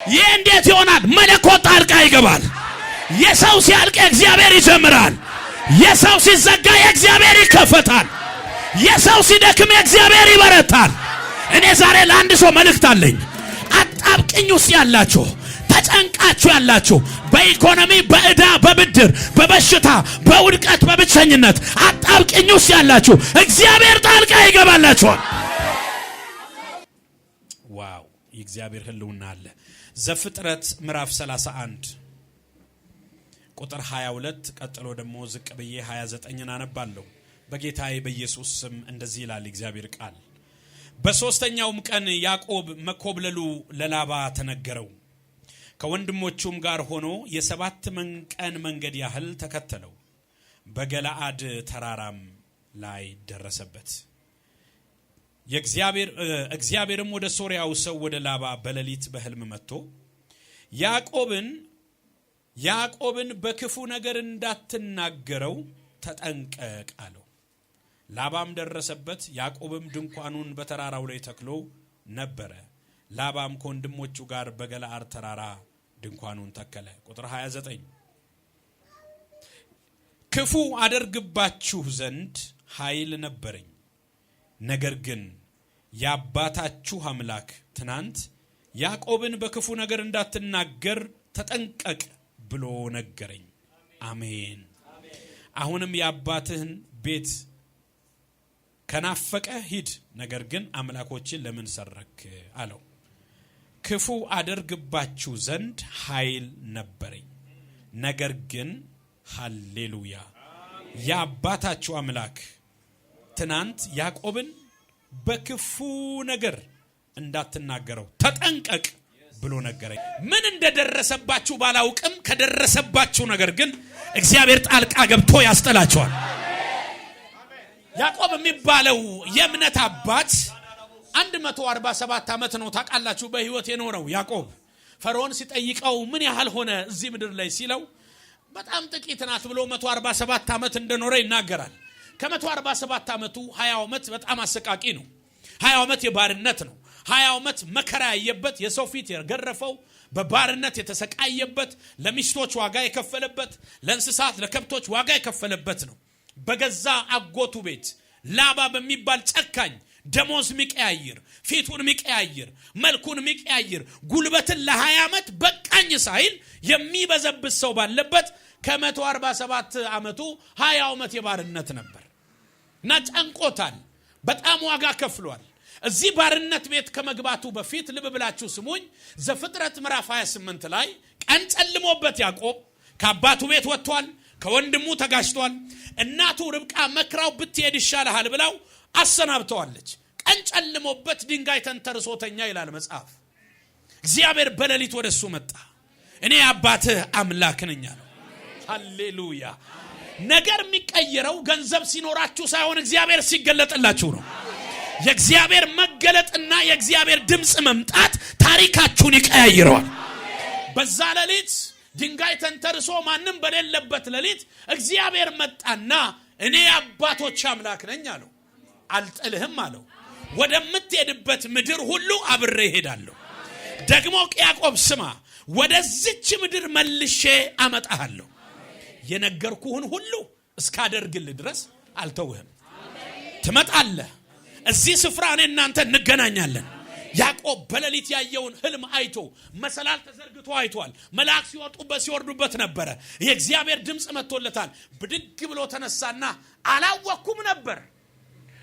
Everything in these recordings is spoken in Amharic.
ይህ እንዴት ይሆናል? መለኮት ጣልቃ ይገባል። የሰው ሲያልቅ እግዚአብሔር ይጀምራል። የሰው ሲዘጋ እግዚአብሔር ይከፈታል። የሰው ሲደክም እግዚአብሔር ይበረታል። እኔ ዛሬ ለአንድ ሰው መልእክት አለኝ። አጣብቅኝ ውስጥ ያላችሁ፣ ተጨንቃችሁ ያላችሁ፣ በኢኮኖሚ፣ በዕዳ፣ በብድር፣ በበሽታ፣ በውድቀት፣ በብቸኝነት አጣብቅኝ ውስጥ ያላችሁ እግዚአብሔር ጣልቃ ይገባላችኋል። ዋው! የእግዚአብሔር ህልውና አለ። ዘፍጥረት ምዕራፍ 31 ቁጥር 22 ቀጥሎ ደግሞ ዝቅ ብዬ 29ን አነባለሁ። በጌታዬ በኢየሱስ ስም እንደዚህ ይላል እግዚአብሔር ቃል። በሶስተኛውም ቀን ያዕቆብ መኮብለሉ ለላባ ተነገረው። ከወንድሞቹም ጋር ሆኖ የ7 ቀን መንገድ ያህል ተከተለው። በገለአድ ተራራም ላይ ደረሰበት። እግዚአብሔርም ወደ ሶርያው ሰው ወደ ላባ በሌሊት በሕልም መጥቶ ያዕቆብን በክፉ ነገር እንዳትናገረው ተጠንቀቅ አለው። ላባም ደረሰበት። ያዕቆብም ድንኳኑን በተራራው ላይ ተክሎ ነበረ። ላባም ከወንድሞቹ ጋር በገለአድ ተራራ ድንኳኑን ተከለ። ቁጥር 29 ክፉ አደርግባችሁ ዘንድ ኃይል ነበረኝ፣ ነገር ግን የአባታችሁ አምላክ ትናንት ያዕቆብን በክፉ ነገር እንዳትናገር ተጠንቀቅ ብሎ ነገረኝ። አሜን። አሁንም የአባትህን ቤት ከናፈቀ ሂድ፣ ነገር ግን አምላኮችን ለምን ሰረክ አለው። ክፉ አደርግባችሁ ዘንድ ኃይል ነበረኝ፣ ነገር ግን ሃሌሉያ የአባታችሁ አምላክ ትናንት ያዕቆብን በክፉ ነገር እንዳትናገረው ተጠንቀቅ ብሎ ነገረኝ። ምን እንደደረሰባችሁ ባላውቅም ከደረሰባችሁ ነገር ግን እግዚአብሔር ጣልቃ ገብቶ ያስጠላቸዋል። ያዕቆብ የሚባለው የእምነት አባት 147 ዓመት ነው ታውቃላችሁ በህይወት የኖረው ያዕቆብ። ፈርዖን ሲጠይቀው ምን ያህል ሆነ እዚህ ምድር ላይ ሲለው በጣም ጥቂት ናት ብሎ 147 ዓመት እንደኖረ ይናገራል። ከ147 ዓመቱ 20 ዓመት በጣም አሰቃቂ ነው። 20 ዓመት የባርነት ነው። 20 ዓመት መከራ ያየበት፣ የሰው ፊት የገረፈው፣ በባርነት የተሰቃየበት፣ ለሚስቶች ዋጋ የከፈለበት፣ ለእንስሳት ለከብቶች ዋጋ የከፈለበት ነው። በገዛ አጎቱ ቤት ላባ በሚባል ጨካኝ ደሞዝ ሚቀያይር፣ ፊቱን ሚቀያይር፣ መልኩን ሚቀያይር፣ ጉልበትን ለ20 ዓመት በቃኝ ሳይል የሚበዘብስ ሰው ባለበት ከ147 ዓመቱ 20 ዓመት የባርነት ነበር እና ጨንቆታል። በጣም ዋጋ ከፍሏል። እዚህ ባርነት ቤት ከመግባቱ በፊት ልብ ብላችሁ ስሙኝ። ዘፍጥረት ምዕራፍ 28 ላይ ቀን ጨልሞበት ያዕቆብ ከአባቱ ቤት ወጥቷል። ከወንድሙ ተጋጭቷል። እናቱ ርብቃ መክራው ብትሄድ ይሻልሃል ብላው አሰናብተዋለች። ቀን ጨልሞበት ድንጋይ ተንተርሶተኛ ይላል መጽሐፍ። እግዚአብሔር በሌሊት ወደሱ መጣ። እኔ አባትህ አምላክ ነኝ አለው። ሃሌሉያ። ነገር የሚቀየረው ገንዘብ ሲኖራችሁ ሳይሆን እግዚአብሔር ሲገለጥላችሁ ነው። የእግዚአብሔር መገለጥና የእግዚአብሔር ድምጽ መምጣት ታሪካችሁን ይቀያይረዋል። በዛ ሌሊት ድንጋይ ተንተርሶ ማንም በሌለበት ሌሊት እግዚአብሔር መጣና እኔ አባቶች አምላክ ነኝ አለው። አልጥልህም አለው። ወደምትሄድበት ምድር ሁሉ አብሬ እሄዳለሁ። ደግሞ ያዕቆብ ስማ፣ ወደዚች ምድር መልሼ አመጣሃለሁ። የነገርኩህን ሁሉ እስካደርግልህ ድረስ አልተውህም። ትመጣለህ። እዚህ ስፍራ እኔ እናንተ እንገናኛለን። ያዕቆብ በሌሊት ያየውን ህልም አይቶ መሰላል ተዘርግቶ አይቷል። መልአክ ሲወጡበት ሲወርዱበት ነበረ። የእግዚአብሔር ድምጽ መጥቶለታል። ብድግ ብሎ ተነሳና አላወኩም ነበር።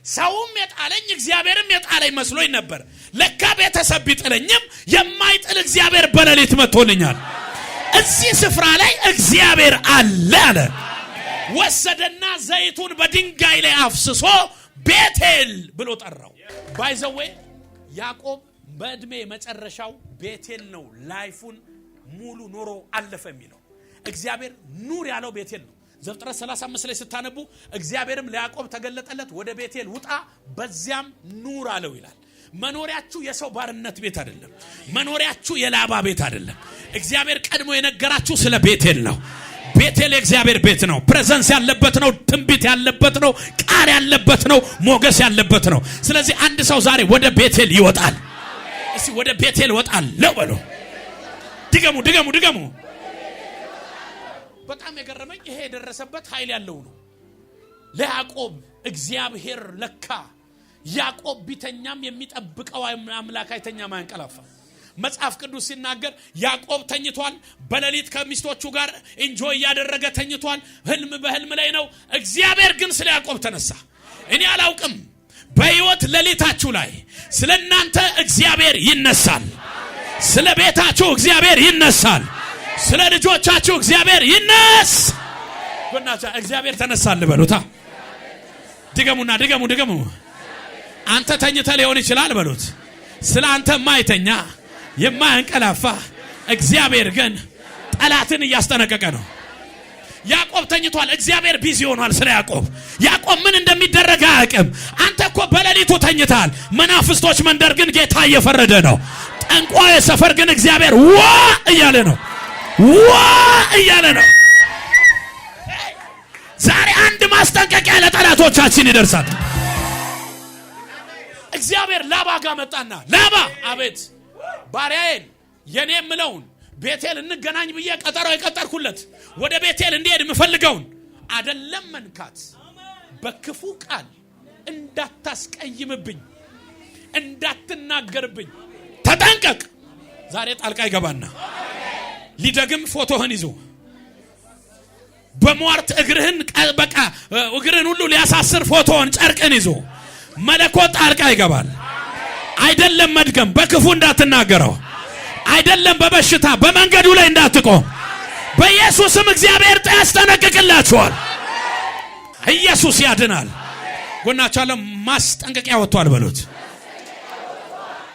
ሰውም የጣለኝ እግዚአብሔርም የጣለኝ መስሎኝ ነበር። ለካ ቤተሰብ ቢጥለኝም የማይጥል እግዚአብሔር በሌሊት መጥቶልኛል። እዚህ ስፍራ ላይ እግዚአብሔር አለ አለ። ወሰደና ዘይቱን በድንጋይ ላይ አፍስሶ ቤቴል ብሎ ጠራው። ባይዘዌ ያዕቆብ በእድሜ መጨረሻው ቤቴል ነው ላይፉን ሙሉ ኖሮ አለፈ የሚለው። እግዚአብሔር ኑር ያለው ቤቴል ነው። ዘፍጥረት 35 ላይ ስታነቡ እግዚአብሔርም ለያዕቆብ ተገለጠለት፣ ወደ ቤቴል ውጣ በዚያም ኑር አለው ይላል። መኖሪያችሁ የሰው ባርነት ቤት አይደለም። መኖሪያችሁ የላባ ቤት አይደለም። እግዚአብሔር ቀድሞ የነገራችሁ ስለ ቤቴል ነው። ቤቴል የእግዚአብሔር ቤት ነው። ፕሬዘንስ ያለበት ነው። ትንቢት ያለበት ነው። ቃል ያለበት ነው። ሞገስ ያለበት ነው። ስለዚህ አንድ ሰው ዛሬ ወደ ቤቴል ይወጣል። እስቲ ወደ ቤቴል ወጣለሁ በሉ። ድገሙ። በጣም የገረመኝ ይሄ የደረሰበት ኃይል ያለው ነው። ለያዕቆብ እግዚአብሔር ለካ ያዕቆብ ቢተኛም የሚጠብቀው አምላክ አይተኛም አያንቀላፋ። መጽሐፍ ቅዱስ ሲናገር ያዕቆብ ተኝቷል፣ በሌሊት ከሚስቶቹ ጋር ኢንጆይ ያደረገ ተኝቷል፣ በህልም ላይ ነው። እግዚአብሔር ግን ስለ ያዕቆብ ተነሳ። እኔ አላውቅም፣ በህይወት ሌሊታችሁ ላይ ስለናንተ እግዚአብሔር ይነሳል። ስለ ቤታችሁ እግዚአብሔር ይነሳል። ስለ ልጆቻችሁ እግዚአብሔር ይነስ። ወናቻ እግዚአብሔር ተነሳል በሉታ። ድገሙ። አንተ ተኝተህ ሊሆን ይችላል በሉት። ስለ አንተ ማይተኛ የማያንቀላፋ እግዚአብሔር ግን ጠላትን እያስጠነቀቀ ነው። ያዕቆብ ተኝቷል፣ እግዚአብሔር ቢዚ ሆኗል። ስለ ያዕቆብ ምን እንደሚደረግ አያውቅም። አንተ እኮ በሌሊቱ ተኝታል። መናፍስቶች መንደር ግን ጌታ እየፈረደ ነው። ጠንቋይ ሰፈር ግን እግዚአብሔር ዋ እያለ ነው። ዛሬ አንድ ማስጠንቀቂያ ለጠላቶቻችን ይደርሳል። እግዚአብሔር ላባ ጋር መጣና ላባ አቤት ባሪያዬን የኔ ምለውን ቤቴል እንገናኝ ብዬ ቀጠሮ የቀጠርኩለት ወደ ቤቴል እንዲሄድ የምፈልገውን አይደለም መንካት፣ በክፉ ቃል እንዳታስቀይምብኝ፣ እንዳትናገርብኝ ተጠንቀቅ። ዛሬ ጣልቃ ይገባና ሊደግም ፎቶህን ይዞ በሟርት እግርህን ሁሉ ሊያሳስር ፎቶን ጨርቅን ይዞ መለኮት ጣልቃ ይገባል። አይደለም መድገም፣ በክፉ እንዳትናገረው፣ አይደለም በበሽታ በመንገዱ ላይ እንዳትቆም በኢየሱስም እግዚአብሔር ያስጠነቅቅላችኋል። ኢየሱስ ያድናል። ጎናችሁ አለ ማስጠንቀቂያ ወጥቷል በሉት።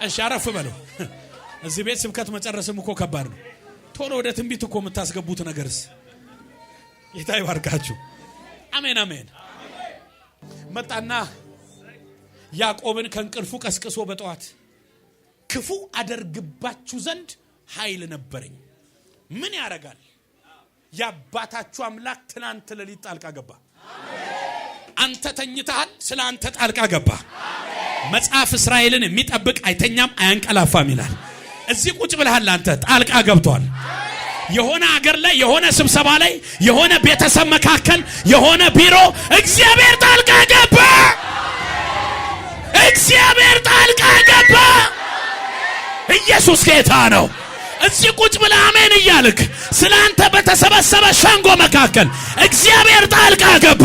እሺ አረፍ በሉ። እዚህ ቤት ስብከት መጨረስም እኮ ከባድ ነው። ቶሎ ወደ ትንቢት እኮ የምታስገቡት ነገርስ ጌታ ይባርካችሁ። አሜን። መጣና ያዕቆብን ከእንቅልፉ ቀስቅሶ በጠዋት ክፉ አደርግባችሁ ዘንድ ኃይል ነበረኝ። ምን ያረጋል? ያባታችሁ አምላክ ትናንት ሌሊት ጣልቃ ገባ። አንተ ተኝተሃል፣ ስለ አንተ ጣልቃ ገባ። መጽሐፍ እስራኤልን የሚጠብቅ አይተኛም አያንቀላፋም ይላል። እዚህ ቁጭ ብለሃል፣ አንተ ጣልቃ ገብቷል። የሆነ አገር ላይ የሆነ ስብሰባ ላይ የሆነ ቤተሰብ መካከል የሆነ ቢሮ እግዚአብሔር ጣልቃ ገባ። ኢየሱስ ጌታ ነው። እዚህ ቁጭ ብለህ አሜን እያልክ ስለ አንተ በተሰበሰበ ሸንጎ መካከል እግዚአብሔር ጣልቃ ገባ።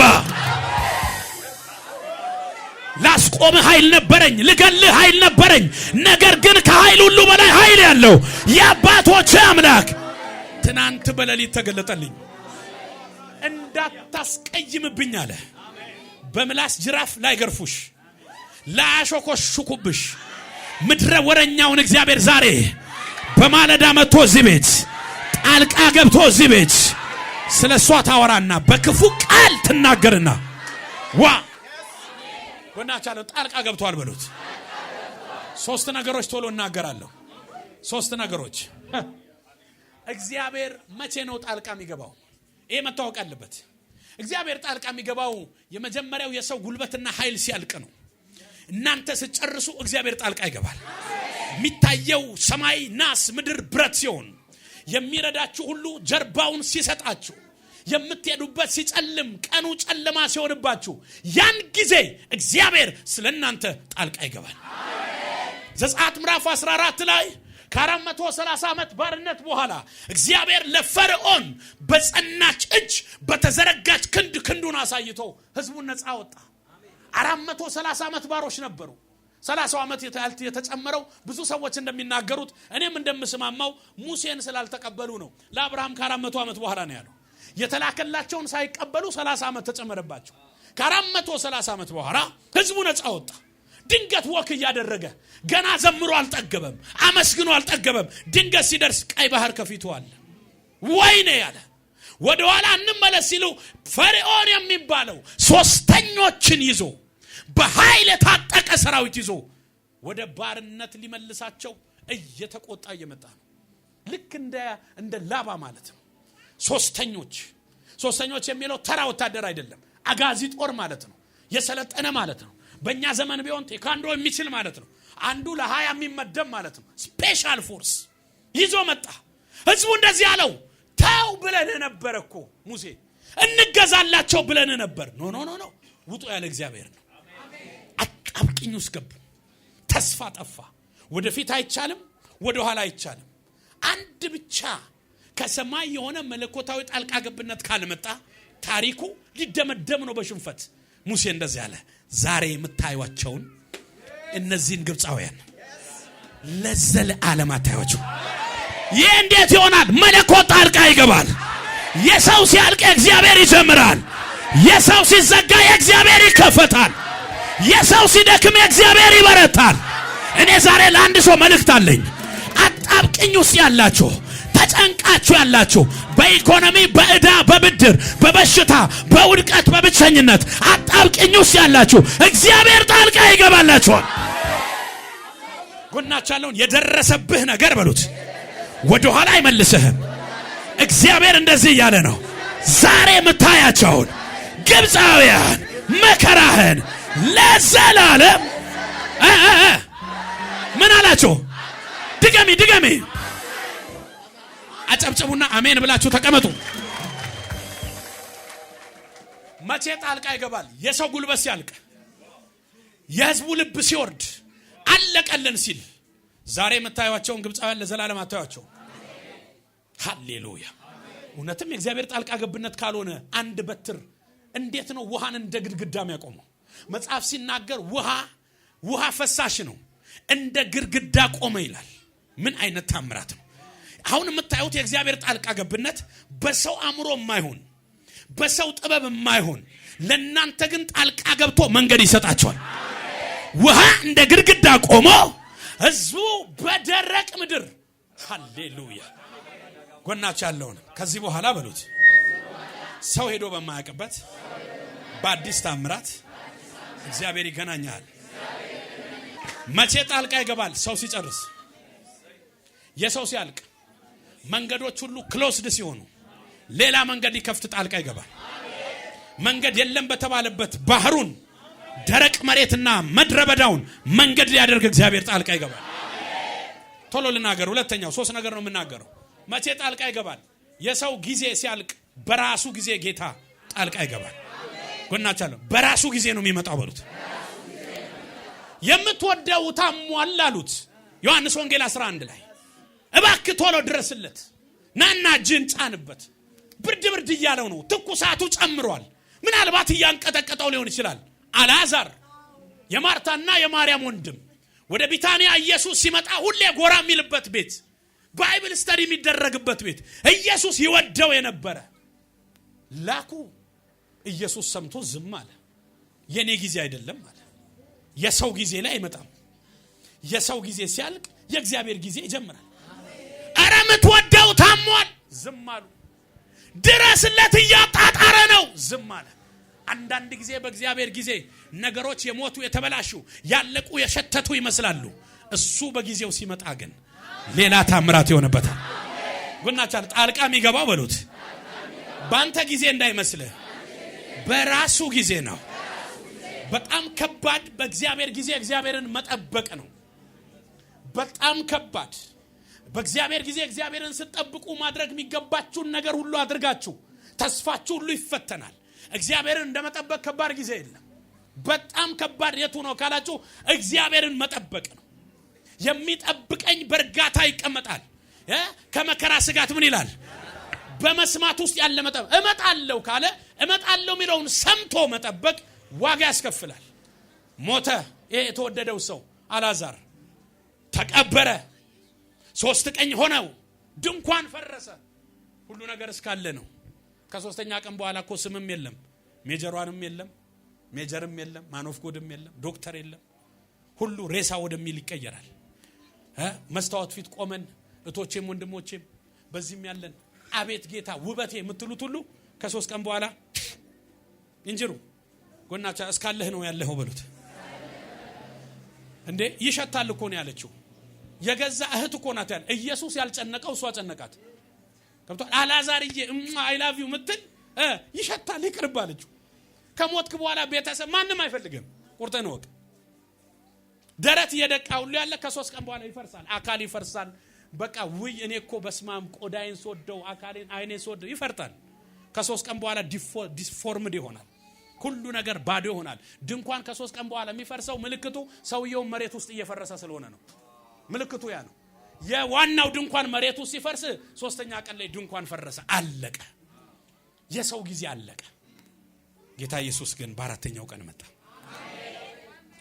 ላስቆምህ ኃይል ነበረኝ፣ ልገልህ ኃይል ነበረኝ። ነገር ግን ከኃይል ሁሉ በላይ ኃይል ያለው የአባቶች አምላክ ትናንት በሌሊት ተገለጠልኝ። እንዳታስቀይምብኝ አለ። በምላስ ጅራፍ ላይ ገርፉሽ፣ ላያሾኮሽኩብሽ ምድረ ወረኛውን እግዚአብሔር ዛሬ በማለዳ መጥቶ እዚህ ቤት ጣልቃ ገብቶ እዚህ ቤት ስለሷ ታወራና በክፉ ቃል ትናገርና ወናቻለ ጣልቃ ገብቷል በሉት። ሶስት ነገሮች ቶሎ እናገራለሁ። ሶስት ነገሮች። እግዚአብሔር መቼ ነው ጣልቃ የሚገባው? ይሄ መታወቅ አለበት። እግዚአብሔር ጣልቃ የሚገባው የመጀመሪያው የሰው ጉልበትና ኃይል ሲያልቅ ነው። እናንተ ሲጨርሱ እግዚአብሔር ጣልቃ ይገባል። የሚታየው ሰማይ ናስ ምድር ብረት ሲሆን የሚረዳችሁ ሁሉ ጀርባውን ሲሰጣችሁ የምትሄዱበት ሲጨልም ቀኑ ጨለማ ሲሆንባችሁ ያን ጊዜ እግዚአብሔር ስለናንተ ጣልቃ ይገባል። ዘጸአት ምዕራፍ 14 ላይ ከ430 ዓመት ባርነት በኋላ እግዚአብሔር ለፈርዖን በጸናች እጅ በተዘረጋች ክንዱን አሳይቶ ህዝቡን ነፃ ወጣ። 430 ዓመት ባሮች ነበሩ። 30 ዓመት የተጨመረው ብዙ ሰዎች እንደሚናገሩት እኔም እንደምስማማው ሙሴን ስላልተቀበሉ ነው። ለአብርሃም ከ400 ዓመት በኋላ ነው ያለው። የተላከላቸውን ሳይቀበሉ 30 ዓመት ተጨመረባቸው። ከ430 ዓመት በኋላ ህዝቡ ነፃ ወጣ። ድንገት ወክ እያደረገ ገና ዘምሮ አልጠገበም፣ አመስግኖ አልጠገበም። ድንገት ሲደርስ ቀይ ባህር ከፊቱ አለ። ወይኔ ያለ ወደ ኋላ እንመለስ ሲሉ ፈርዖን የሚባለው ሶስተኞችን ይዞ በኃይል የታጠቀ ሰራዊት ይዞ ወደ ባርነት ሊመልሳቸው እየተቆጣ እየመጣ ነው። ልክ እንደ ላባ ማለት ነው። ሶስተኞች የሚለው ተራ ወታደር አይደለም፣ አጋዚ ጦር ማለት ነው። የሰለጠነ ማለት ነው። በእኛ ዘመን ቢሆን ቴኳንዶ የሚችል ማለት ነው። አንዱ ለ20 የሚመደብ ማለት ነው። ስፔሻል ፎርስ ይዞ መጣ። ህዝቡ እንደዚህ አለው። ታው ብለን ነበርኩ ሙሴ እንገዛላቸው ብለን ነበር። ኖ ውጡ ያለ እግዚአብሔር ነው። አጣብቂኝ ውስጥ ገቡ። ተስፋ ጠፋ። ወደፊት አይቻልም፣ ወደ ኋላ አይቻልም። አንድ ብቻ ከሰማይ የሆነ መለኮታዊ ጣልቃ ገብነት ካልመጣ ታሪኩ ሊደመደም ነው በሽንፈት። ሙሴ እንደዚህ አለ፣ ዛሬ የምታዩዋቸውን እነዚህን ግብፃውያን ለዘለዓለም አታዩዋቸው። ይህ እንዴት ይሆናል? መለኮት ጣልቃ ይገባል። የሰው ሲያልቅ እግዚአብሔር ይጀምራል። የሰው ሲዘጋ እግዚአብሔር ይከፈታል። የሰው ሲደክም እግዚአብሔር ይበረታል። እኔ ዛሬ ለአንድ ሰው መልእክት አለኝ። አጣብቂኝ ውስጥ ያላችሁ፣ ተጨንቃችሁ ያላችሁ፣ በኢኮኖሚ፣ በዕዳ፣ በብድር፣ በበሽታ፣ በውድቀት፣ በብቸኝነት አጣብቂኝ ውስጥ ያላችሁ እግዚአብሔር ጣልቃ ይገባላችኋል። ጎናቻለውን የደረሰብህ ነገር በሉት ወደ ኋላ አይመልስህም። እግዚአብሔር እንደዚህ እያለ ነው፣ ዛሬ የምታያቸውን ግብፃውያን መከራህን ለዘላለም ምን አላችሁ? ድገሚ አጨብጭቡና አሜን ብላችሁ ተቀመጡ። መቼ ጣልቃ ይገባል? የሰው ጉልበት ሲያልቅ፣ የህዝቡ ልብ ሲወርድ፣ አለቀልን ሲል። ዛሬ የምታዩዋቸውን ግብፃውያን ለዘላለም አታዩዋቸው። ሃሌሉያ። እውነትም የእግዚአብሔር ጣልቃ ገብነት ካልሆነ አንድ በትር እንዴት ነው ውሃን እንደ ግድግዳ የሚያቆመው? መጽሐፍ ሲናገር ውሃ ፈሳሽ ነው፣ እንደ ግድግዳ ቆመ ይላል። ምን አይነት ታምራት ነው! አሁን የምታዩት የእግዚአብሔር ጣልቃ ገብነት በሰው አእምሮ የማይሆን በሰው ጥበብ የማይሆን ለእናንተ ግን ጣልቃ ገብቶ መንገድ ይሰጣቸዋል። ውሃ እንደ ግድግዳ ቆሞ ህዝቡ በደረቅ ምድር ሃሌሉያ። ጎናችሁ ያለውን ከዚህ በኋላ በሉት ሰው ሄዶ በማያውቅበት በአዲስ ታምራት እግዚአብሔር ይገናኛል። መቼ ጣልቃ ይገባል? ሰው ሲጨርስ፣ የሰው ሲያልቅ፣ መንገዶች ሁሉ ክሎስድ ሲሆኑ ሌላ መንገድ ሊከፍት ጣልቃ ይገባል። መንገድ የለም በተባለበት ባህሩን ደረቅ መሬትና መድረበዳውን መንገድ ሊያደርግ እግዚአብሔር ጣልቃ ይገባል። ቶሎ ልናገር። ሁለተኛው 3 ነገር ነው የምናገረው። መቼ ጣልቃ ይገባል? የሰው ጊዜ ሲያልቅ በራሱ ጊዜ ጌታ ጣልቃ ይገባል። ጎናቻለሁ በራሱ ጊዜ ነው የሚመጣው በሉት። የምትወደው ታሟል አሉት ዮሐንስ ወንጌል 11 ላይ። እባክህ ቶሎ ድረስለት፣ ናና እጅን ጫንበት። ብርድ እያለው ነው፣ ትኩሳቱ ጨምሯል። ምናልባት እያንቀጠቀጠው ሊሆን ይችላል። አልዓዛር የማርታና የማርያም ወንድም ወደ ቢታንያ ኢየሱስ ሲመጣ ሁሌ ጎራ የሚልበት ቤት፣ ባይብል ስተዲ የሚደረግበት ቤት፣ ኢየሱስ ይወደው የነበረ ላኩ። ኢየሱስ ሰምቶ ዝም አለ። የኔ ጊዜ አይደለም አለ። የሰው ጊዜ ላይ አይመጣም። የሰው ጊዜ ሲያልቅ የእግዚአብሔር ጊዜ ይጀምራል። አረ የምትወደው ታሟል፣ ዝም አሉ። ድረስለት እያጣጣረ ነው፣ ዝም አለ። አንዳንድ ጊዜ በእግዚአብሔር ጊዜ ነገሮች የሞቱ የተበላሹ ያለቁ የሸተቱ ይመስላሉ። እሱ በጊዜው ሲመጣ ግን ሌላ ታምራት ይሆንበታል። ጎናቻል ጣልቃ የሚገባው በሉት ባንተ ጊዜ እንዳይመስልህ በራሱ ጊዜ ነው። በጣም ከባድ በእግዚአብሔር ጊዜ እግዚአብሔርን መጠበቅ ነው። በጣም ከባድ በእግዚአብሔር ጊዜ እግዚአብሔርን ስትጠብቁ ማድረግ የሚገባችሁን ነገር ሁሉ አድርጋችሁ ተስፋችሁ ሁሉ ይፈተናል። እግዚአብሔርን እንደመጠበቅ ከባድ ጊዜ የለም። በጣም ከባድ የቱ ነው ካላችሁ እግዚአብሔርን መጠበቅ ነው። የሚጠብቀኝ በእርጋታ ይቀመጣል። ከመከራ ስጋት ምን ይላል? በመስማት ውስጥ ያለ መጠበቅ። እመጣለሁ ካለ እመጣለሁ የሚለውን ሰምቶ መጠበቅ ዋጋ ያስከፍላል። ሞተ ይሄ የተወደደው ሰው አልዓዛር፣ ተቀበረ። 3 ቀን ሆነው፣ ድንኳን ፈረሰ። ሁሉ ነገር እስካለ ነው። ከ3ኛ ቀን በኋላ እኮ ስምም የለም፣ ሜጀሯንም የለም፣ ሜጀርም የለም፣ ማኖፍ ጎድም የለም፣ ዶክተር የለም። ሁሉ ሬሳ ወደሚል ይቀየራል። መስታወት ፊት ቆመን እቶቼም ወንድሞቼም በዚህም ያለን አቤት ጌታ ውበቴ የምትሉት ሁሉ ከ3 ቀን በኋላ እንጅሩ ጎናቻ እስካለህ ነው ያለኸው በሉት። እንዴ ይሸታል እኮ ነው ያለችው። የገዛ እህት እኮ ናት ያለ። ኢየሱስ ያልጨነቀው እሷ ጨነቃት። ከብቷል። አልዓዛርዬ አይ ላቭ ዩ ምትል ይሸታል ይቅርብ አለችው። ከሞትክ በኋላ ቤተሰብ ማንም አይፈልግም። ቁርጠን ወቅ ደረት እየደቃ ሁሉ ያለ ከ3 ቀን በኋላ ይፈርሳል። አካል ይፈርሳል፣ በቃ ውይ እኔ እኮ በስማም ቆዳዬን ስወደው አካሌን አይኔን ስወደው ይፈርጣል። ከ3 ቀን በኋላ ዲስፎርምድ ይሆናል። ሁሉ ነገር ባዶ ይሆናል። ድንኳን ከ3 ቀን በኋላ የሚፈርሰው ምልክቱ ሰውየው መሬት ውስጥ እየፈረሰ ስለሆነ ነው። ምልክቱ ያ ነው። የዋናው ድንኳን መሬት ውስጥ ሲፈርስ 3ኛ ቀን ላይ ድንኳን ፈረሰ፣ አለቀ። የሰው ጊዜ አለቀ። ጌታ ኢየሱስ ግን በ4ኛው ቀን መጣ።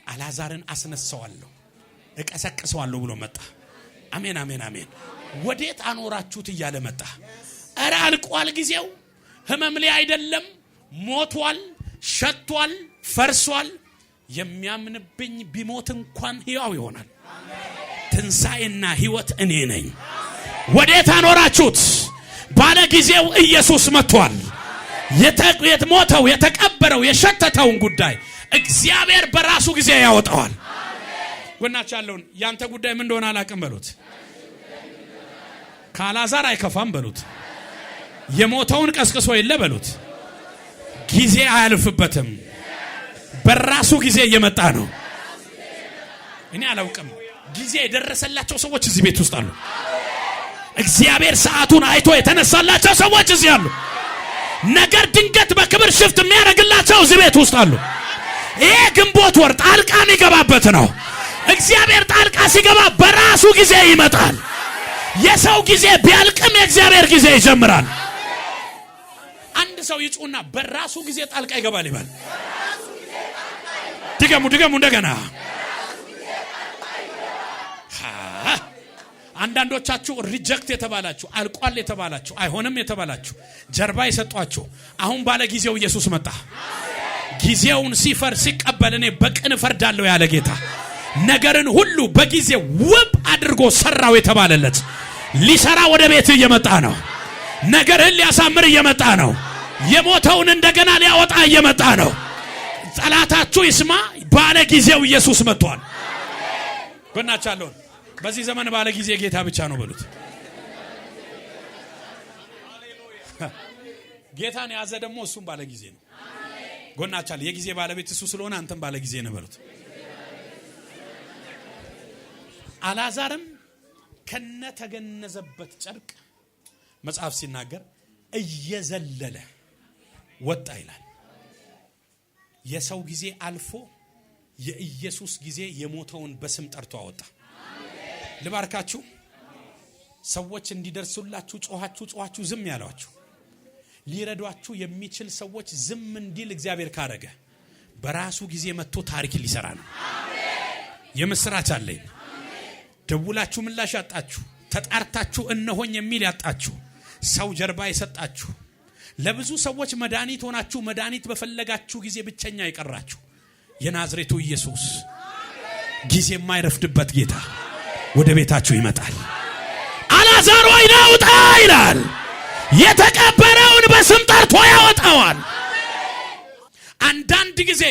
አልዓዛርን አስነሳዋለሁ እቀሰቅሰዋለሁ ብሎ መጣ። አሜን አሜን አሜን። ወዴት አኖራችሁት እያለ መጣ። አረ አልቋል ጊዜው። ህመም ላይ አይደለም፣ ሞቷል፣ ሸቷል፣ ፈርሷል። የሚያምንብኝ ቢሞት እንኳን ሕያው ይሆናል። ትንሣኤና ሕይወት እኔ ነኝ። ወዴት አኖራችሁት? ባለ ጊዜው ኢየሱስ መጥቷል። የተሞተው የተቀበረው የሸተተውን ጉዳይ እግዚአብሔር በራሱ ጊዜ ያወጣዋል። ጎናቻለውን ያንተ ጉዳይ ምን እንደሆነ አላቅም በሉት። ከአልዓዛር አይከፋም በሉት። የሞተውን ቀስቅሶ የለ በሉት። ጊዜ አያልፍበትም። በራሱ ጊዜ እየመጣ ነው። እኔ አላውቅም። ጊዜ የደረሰላቸው ሰዎች እዚህ ቤት ውስጥ አሉ። እግዚአብሔር ሰዓቱን አይቶ የተነሳላቸው ሰዎች እዚህ አሉ። ነገር ድንገት በክብር ሽፍት የሚያደርግላቸው እዚህ ቤት ውስጥ አሉ። ይሄ ግንቦት ወር ጣልቃ የሚገባበት ነው። እግዚአብሔር ጣልቃ ሲገባ በራሱ ጊዜ ይመጣል። የሰው ጊዜ ቢያልቅም የእግዚአብሔር ጊዜ ይጀምራል። አንድ ሰው ይጩና በራሱ ጊዜ ጣልቃ ይገባል ይባል። ድገሙ እንደገና። አንዳንዶቻችሁ ሪጀክት የተባላችሁ፣ አልቋል የተባላችሁ፣ አይሆንም የተባላችሁ፣ ጀርባ የሰጧችሁ አሁን ባለ ጊዜው ኢየሱስ መጣ። ጊዜውን ሲፈር ሲቀበል እኔ በቅን ፈርዳለሁ ያለ ጌታ ነገርን ሁሉ በጊዜው ውብ አድርጎ ሰራው የተባለለት ሊሰራ ወደ ቤት እየመጣ ነው። ነገርን ሊያሳምር እየመጣ ነው። የሞተውን እንደገና ሊያወጣ እየመጣ ነው። ጠላታችሁ ይስማ፣ ባለ ጊዜው ኢየሱስ መጥቷል። ጎናቻለሁ በዚህ ዘመን ባለ ጊዜ ጌታ ብቻ ነው በሉት። ጌታን ያዘ ደግሞ እሱም ባለ ጊዜ ነው። ጎናቻለ የጊዜ ባለቤት እሱ ስለሆነ አንተም ባለ ጊዜ ነው በሉት። አልዓዛርም ከነተገነዘበት ጨርቅ መጽሐፍ ሲናገር እየዘለለ ወጣ ይላል። የሰው ጊዜ አልፎ የኢየሱስ ጊዜ የሞተውን በስም ጠርቶ አወጣ። ልባርካችሁ። ሰዎች እንዲደርሱላችሁ ጮኻችሁ ዝም ያሏችሁ ሊረዷችሁ የሚችል ሰዎች ዝም እንዲል እግዚአብሔር ካረገ በራሱ ጊዜ መጥቶ ታሪክ ሊሰራ ነው። የምስራች አለኝ። ደውላችሁ ምላሽ ያጣችሁ፣ ተጣርታችሁ እነሆኝ የሚል ያጣችሁ፣ ሰው ጀርባ የሰጣችሁ፣ ለብዙ ሰዎች መድኃኒት ሆናችሁ መድኃኒት በፈለጋችሁ ጊዜ ብቸኛ ይቀራችሁ የናዝሬቱ ኢየሱስ ጊዜ የማይረፍድበት ጌታ ወደ ቤታችሁ ይመጣል። አልዓዛር ሆይ ና ውጣ ይላል። የተቀበረውን በስም ጠርቶ ያወጣዋል። አንዳንድ ጊዜ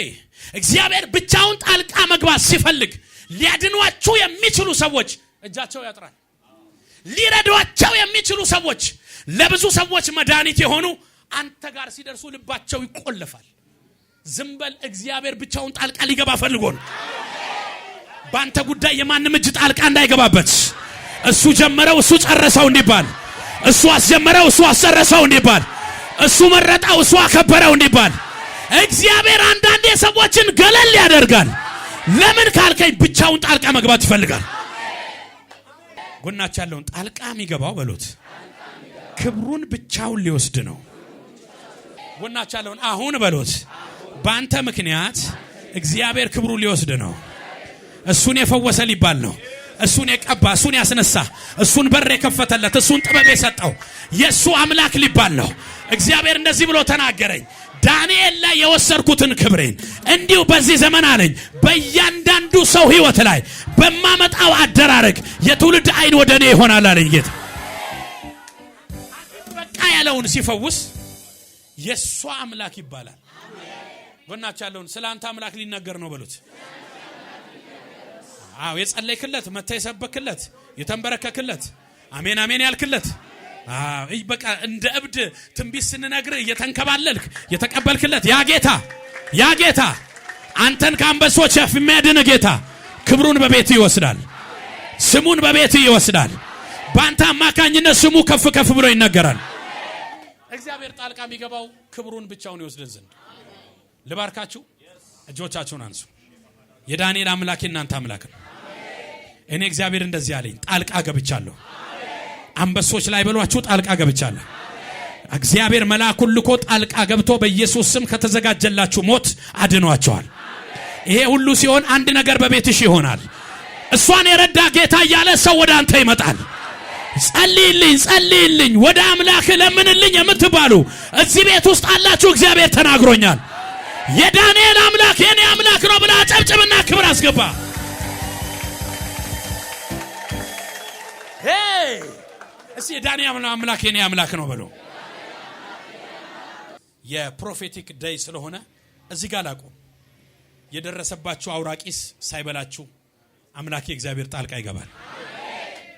እግዚአብሔር ብቻውን ጣልቃ መግባት ሲፈልግ ሊያድኗቸው የሚችሉ ሰዎች እጃቸው ያጥራል። ሊረዷቸው የሚችሉ ሰዎች ለብዙ ሰዎች መድኃኒት የሆኑ አንተ ጋር ሲደርሱ ልባቸው ይቆለፋል። ዝም በል። እግዚአብሔር ብቻውን ጣልቃ ሊገባ ፈልጎ ነው። ባንተ ጉዳይ የማንም እጅ ጣልቃ እንዳይገባበት እሱ ጀመረው እሱ ጨረሰው እንዲባል፣ እሱ አስጀመረው እሱ አስጨረሰው እንዲባል፣ እሱ መረጣው እሱ አከበረው እንዲባል እግዚአብሔር አንዳንዴ ሰዎችን ገለል ያደርጋል። ለምን ካልከኝ ብቻውን ጣልቃ መግባት ይፈልጋል። ጎናች ያለውን ጣልቃ የሚገባው በሉት ክብሩን ብቻውን ሊወስድ ነው። ጎናች ያለውን አሁን በሉት በአንተ ምክንያት እግዚአብሔር ክብሩን ሊወስድ ነው። እሱን የፈወሰ ሊባል ነው። እሱን የቀባ፣ እሱን ያስነሳ፣ እሱን በር የከፈተለት፣ እሱን ጥበብ የሰጠው የሱ አምላክ ሊባል ነው። እግዚአብሔር እንደዚህ ብሎ ተናገረኝ። ዳንኤል ላይ የወሰድኩትን ክብሬን እንዲሁ በዚህ ዘመን አለኝ በእያንዳንዱ ሰው ህይወት ላይ በማመጣው አደራረግ የትውልድ አይን ወደ እኔ ይሆናል አለኝ ጌታ። በቃ ያለውን ሲፈውስ የሱ አምላክ ይባላል። ጎናችሁ ያለውን ስለ አንተ አምላክ ሊነገር ነው በሉት። አዎ የጸለይክለት፣ መተህ የሰበክለት፣ የተንበረከክለት፣ አሜን አሜን ያልክለት፣ በቃ እንደ እብድ ትንቢት ስንነግር እየተንከባለልክ የተቀበልክለት ያ ጌታ አንተን ከአንበሶች አፍ የሚያድን ጌታ ክብሩን በቤት ይወስዳል። ስሙን በቤት ይወስዳል። ባንተ አማካኝነት ስሙ ከፍ ከፍ ብሎ ይነገራል። እግዚአብሔር ጣልቃ የሚገባው ክብሩን ብቻውን ይወስደን ዘንድ። ልባርካችሁ። እጆቻችሁን አንሱ። የዳንኤል አምላክ እናንተ አምላክ ነው። እኔ እግዚአብሔር እንደዚህ አለኝ፣ ጣልቃ ገብቻለሁ። አንበሶች ላይ በሏችሁ ጣልቃ ገብቻለሁ። እግዚአብሔር መልአኩን ልኮ ጣልቃ ገብቶ በኢየሱስ ስም ከተዘጋጀላችሁ ሞት አድኗቸዋል። ይሄ ሁሉ ሲሆን አንድ ነገር በቤትሽ ይሆናል። እሷን የረዳ ጌታ እያለ ሰው ወደ አንተ ይመጣል። ጸልይልኝ ወደ አምላክ ለምንልኝ የምትባሉ እዚህ ቤት ውስጥ አላችሁ። እግዚአብሔር ተናግሮኛል። የዳንኤል አምላክ የኔ አምላክ ነው ብላ ጨብጭብና ክብር አስገባ። እስቲ የዳንኤል አምላክ የኔ አምላክ ነው ብሎ የፕሮፌቲክ ዴይ ስለሆነ እዚህ ጋር ላቁ። የደረሰባችሁ አውራቂስ ሳይበላችሁ አምላክ እግዚአብሔር ጣልቃ ይገባል።